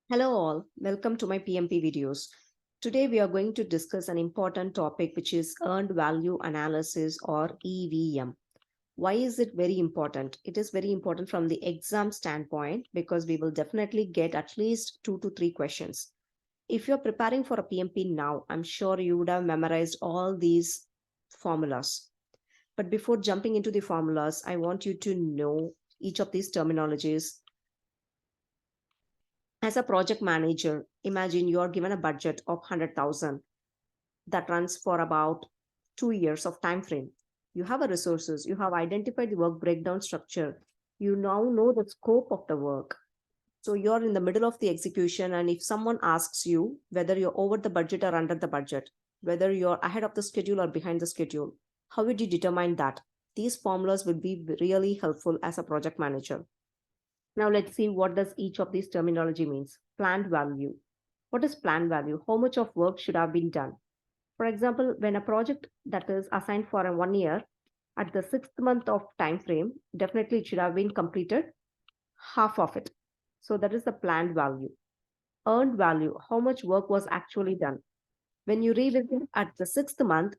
Hello all, welcome to my PMP videos. Today we are going to discuss an important topic which is earned value analysis or EVM. Why is it very important? It is very important from the exam standpoint because we will definitely get at least 2 to 3 questions. If you're preparing for a PMP now, I'm sure you would have memorized all these formulas. But before jumping into the formulas, I want you to know each of these terminologies. As a project manager, imagine you are given a budget of 100,000 that runs for about 2 years of time frame. You have a resources, you have identified the work breakdown structure. You now know the scope of the work. So you're in the middle of the execution, and if someone asks you whether you're over the budget or under the budget, whether you're ahead of the schedule or behind the schedule, how would you determine that? These formulas will be really helpful as a project manager. Now let's see what does each of these terminology means. Planned value. What is planned value? How much of work should have been done? For example, when a project that is assigned for a 1 year, at the 6th month of time frame, definitely it should have been completed half of it. So that is the planned value. Earned value, how much work was actually done. When you revisit at the 6th month,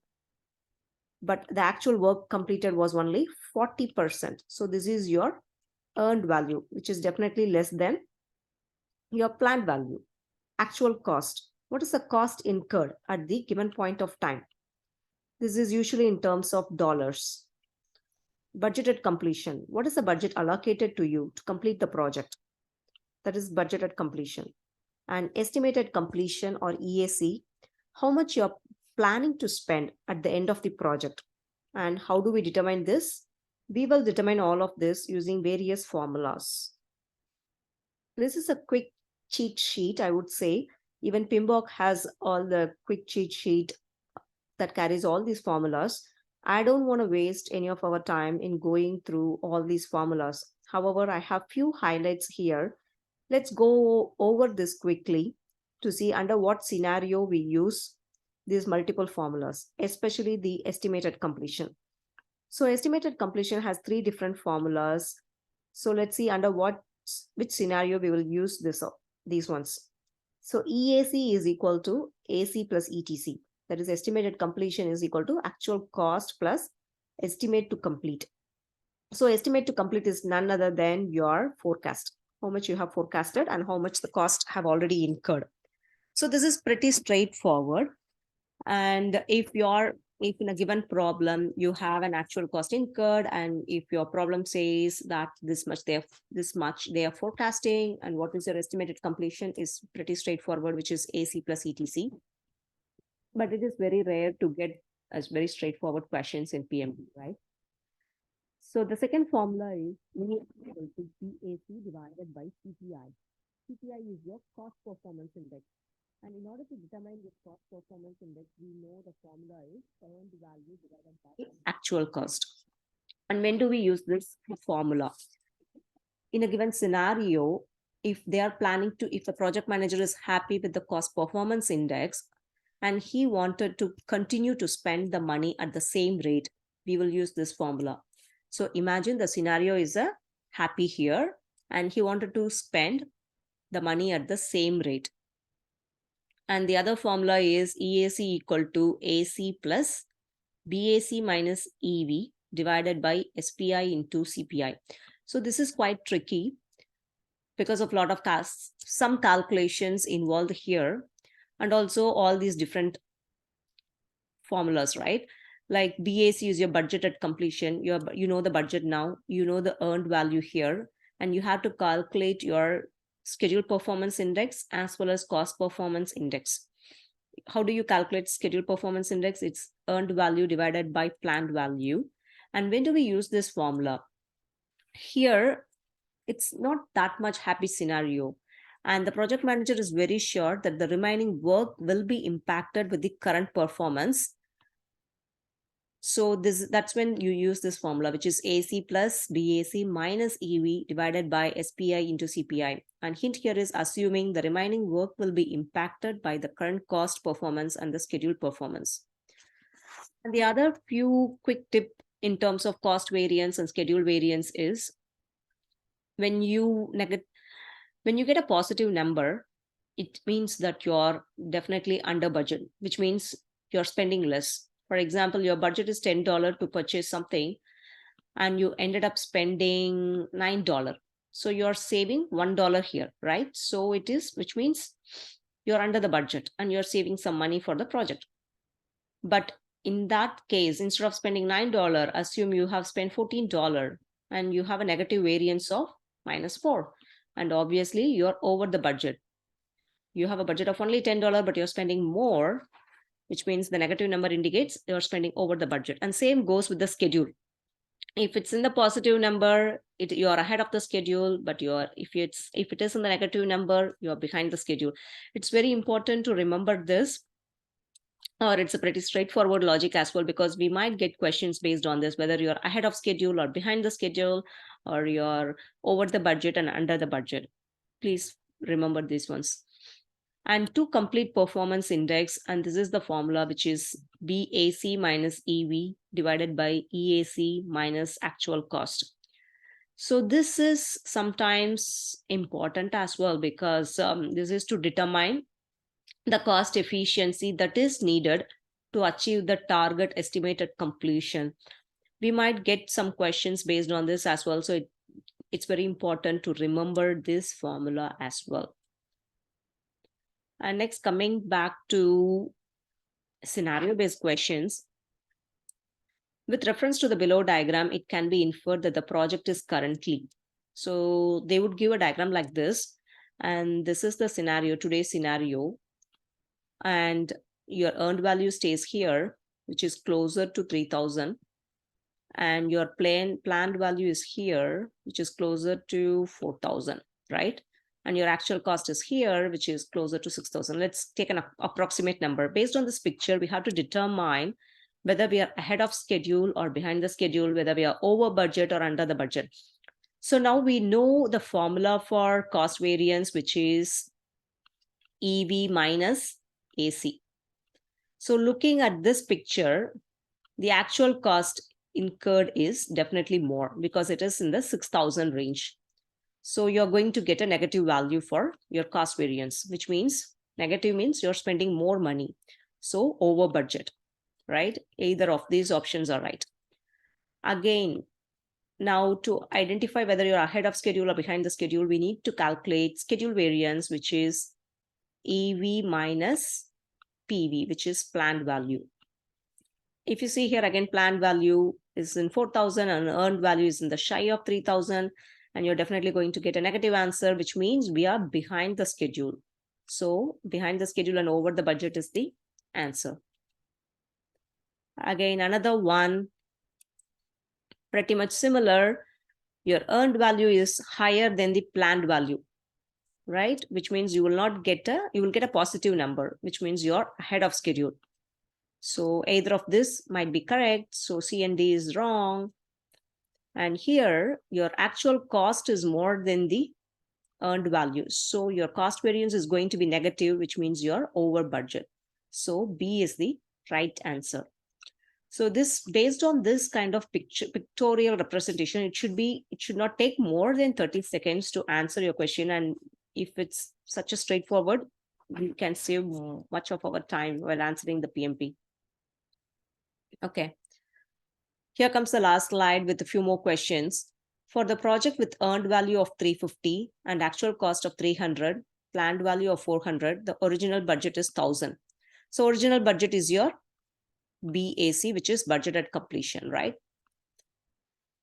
but the actual work completed was only 40%. So this is your earned value, which is definitely less than your planned value. Actual cost. What is the cost incurred at the given point of time? This is usually in terms of dollars. Budgeted completion. What is the budget allocated to you to complete the project? That is budgeted completion. And estimated completion or EAC. How much you're planning to spend at the end of the project. And how do we determine this? We will determine all of this using various formulas. This is a quick cheat sheet, I would say. Even PMBOK has all the quick cheat sheet that carries all these formulas. I don't want to waste any of our time in going through all these formulas. However, I have few highlights here. Let's go over this quickly to see under what scenario we use these multiple formulas, especially the estimated completion. So estimated completion has 3 different formulas. So let's see under which scenario we will use these ones. So EAC is equal to AC plus ETC. That is estimated completion is equal to actual cost plus estimate to complete. So estimate to complete is none other than your forecast, how much you have forecasted and how much the cost have already incurred. So this is pretty straightforward. And if in a given problem you have an actual cost incurred, and if your problem says that this much they are forecasting, and what is your estimated completion is pretty straightforward, which is AC plus ETC. But it is very rare to get as very straightforward questions in PMP, right? So the second formula is E equal to BAC divided by CPI. CPI is your cost performance index. And in order to determine this cost performance index, we know the formula is earned value divided by actual cost. And when do we use this formula? In a given scenario, if the project manager is happy with the cost performance index and he wanted to continue to spend the money at the same rate, we will use this formula. So imagine the scenario is a happy here and he wanted to spend the money at the same rate. And the other formula is EAC equal to AC plus BAC minus EV divided by SPI into CPI. So this is quite tricky because of a lot of some calculations involved here, and also all these different formulas, right? Like BAC is your budgeted completion. You know the budget now, you know the earned value here, and you have to calculate your schedule performance index as well as cost performance index. How do you calculate schedule performance index? It's earned value divided by planned value. And when do we use this formula? Here, it's not that much happy scenario. And the project manager is very sure that the remaining work will be impacted with the current performance. So that's when you use this formula, which is AC plus BAC minus EV divided by SPI into CPI. And hint here is assuming the remaining work will be impacted by the current cost performance and the schedule performance. And the other few quick tip in terms of cost variance and schedule variance is when you get a positive number, it means that you're definitely under budget, which means you're spending less. For example, your budget is $10 to purchase something and you ended up spending $9. So you're saving $1 here, right? So it is, which means you're under the budget and you're saving some money for the project. But in that case, instead of spending $9, assume you have spent $14 and you have a negative variance of -4. And obviously you're over the budget. You have a budget of only $10, but you're spending more, which means the negative number indicates you're spending over the budget. And same goes with the schedule. If it's in the positive number, you're ahead of the schedule, but if it is in the negative number, you're behind the schedule. It's very important to remember this, or it's a pretty straightforward logic as well, because we might get questions based on this, whether you're ahead of schedule or behind the schedule, or you're over the budget and under the budget. Please remember these ones. And to complete performance index, and this is the formula, which is BAC minus EV divided by EAC minus actual cost. So this is sometimes important as well, because this is to determine the cost efficiency that is needed to achieve the target estimated completion. We might get some questions based on this as well. So it's very important to remember this formula as well. And next, coming back to scenario-based questions. With reference to the below diagram, it can be inferred that the project is currently. So they would give a diagram like this. And this is the scenario, today's scenario. And your earned value stays here, which is closer to 3,000. And your planned value is here, which is closer to 4,000, right? And your actual cost is here, which is closer to 6,000. Let's take an approximate number. Based on this picture, we have to determine whether we are ahead of schedule or behind the schedule, whether we are over budget or under the budget. So now we know the formula for cost variance, which is EV minus AC. So looking at this picture, the actual cost incurred is definitely more because it is in the 6,000 range. So you're going to get a negative value for your cost variance, which means negative means you're spending more money. So over budget, right? Either of these options are right. Again, now to identify whether you're ahead of schedule or behind the schedule, we need to calculate schedule variance, which is EV minus PV, which is planned value. If you see here again, planned value is in 4,000 and earned value is in the shy of 3,000, and you're definitely going to get a negative answer, which means we are behind the schedule. So behind the schedule and over the budget is the answer. Again, another one, pretty much similar. Your earned value is higher than the planned value, right? Which means you will get a positive number, which means you're ahead of schedule. So either of this might be correct. So C and D is wrong. And here your actual cost is more than the earned value. So your cost variance is going to be negative, which means you're over budget. So B is the right answer. So this, based on this kind of pictorial representation, it should not take more than 30 seconds to answer your question. And if it's such a straightforward, we can save much of our time while answering the PMP. Okay. Here comes the last slide with a few more questions. For the project with earned value of 350 and actual cost of 300, planned value of 400, the original budget is 1,000. So original budget is your BAC, which is budget at completion, right?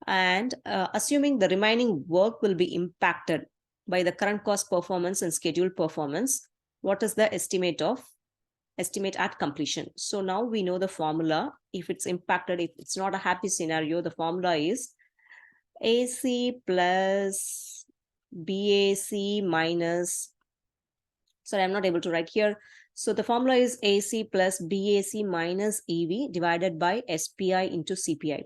And assuming the remaining work will be impacted by the current cost performance and schedule performance, what is the estimate at completion? So now we know the formula. If it's impacted, if it's not a happy scenario, the formula is AC plus BAC minus, sorry, I'm not able to write here. So the formula is AC plus BAC minus EV divided by SPI into CPI.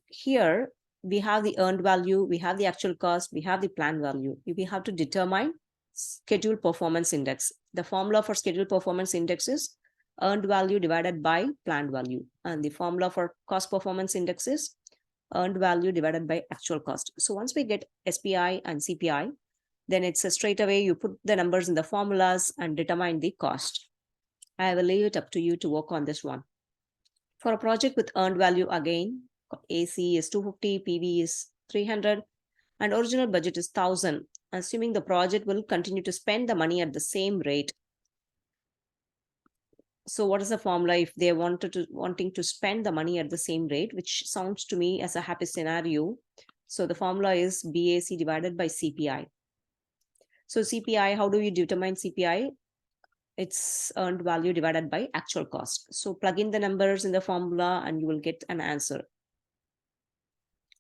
Here we have the earned value, we have the actual cost, we have the planned value. We have to determine schedule performance index. The formula for schedule performance index is earned value divided by planned value. And the formula for cost performance index is earned value divided by actual cost. So once we get SPI and CPI, then it's a straight away you put the numbers in the formulas and determine the cost. I will leave it up to you to work on this one. For a project with earned value, again, AC is 250, PV is 300, and original budget is 1000, assuming the project will continue to spend the money at the same rate. So what is the formula if they wanting to spend the money at the same rate, which sounds to me as a happy scenario? So the formula is BAC divided by CPI. So CPI, how do you determine CPI? It's earned value divided by actual cost. So plug in the numbers in the formula and you will get an answer.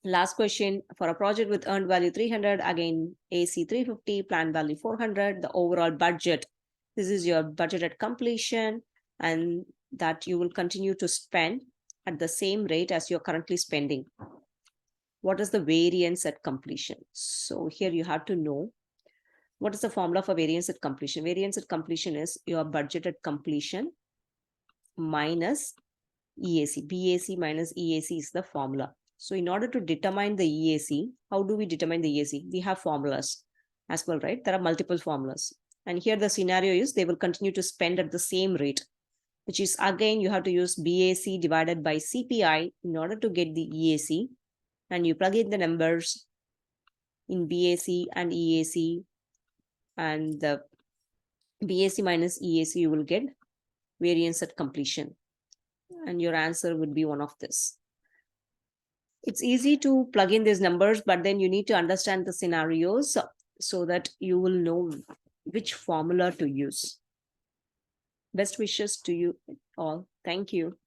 Last question, for a project with earned value 300, again AC 350, planned value 400, the overall budget. This is your budget at completion, and that you will continue to spend at the same rate as you're currently spending. What is the variance at completion? So here you have to know what is the formula for variance at completion. Variance at completion is your budget at completion minus EAC. BAC minus EAC is the formula. So in order to determine the EAC, how do we determine the EAC? We have formulas as well, right? There are multiple formulas. And here the scenario is they will continue to spend at the same rate, which is again, you have to use BAC divided by CPI in order to get the EAC. And you plug in the numbers in BAC and EAC, and the BAC minus EAC, you will get variance at completion. And your answer would be one of this. It's easy to plug in these numbers, but then you need to understand the scenarios so that you will know which formula to use. Best wishes to you all. Thank you.